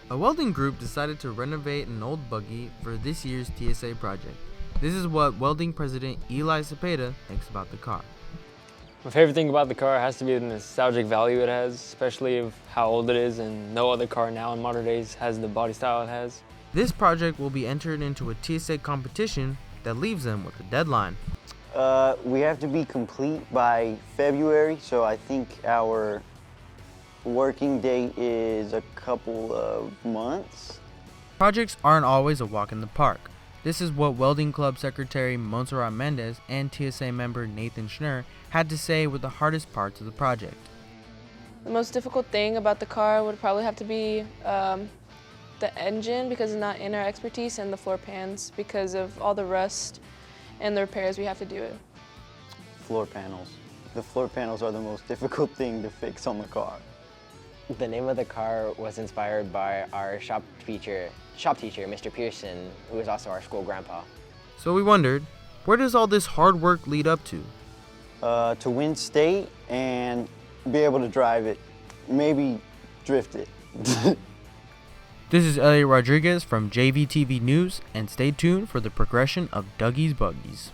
A welding group decided to renovate an old buggy for this year's TSA project. This is what welding president Eli Cepeda thinks about the car. My favorite thing about the car has to be the nostalgic value it has, especially of how old it is, and no other car now in modern days has the body style it has. This project will be entered into a TSA competition that leaves them with a deadline. We have to be complete by February, so I think our working date is a couple of months. Projects aren't always a walk in the park. This is what Welding Club Secretary Montserrat Mendez and TSA member Nathan Schnurr had to say were the hardest parts of the project. The most difficult thing about the car would probably have to be the engine, because it's not in our expertise, and the floor pans because of all the rust and the repairs we have to do it. Floor panels. The floor panels are the most difficult thing to fix on the car. The name of the car was inspired by our shop teacher, Mr. Pearson, who is also our school grandpa. So we wondered, where does all this hard work lead up to? To win state and be able to drive it, maybe drift it. This is Elliott Rodriguez from JVTV News, and stay tuned for the progression of Dougie's Buggies.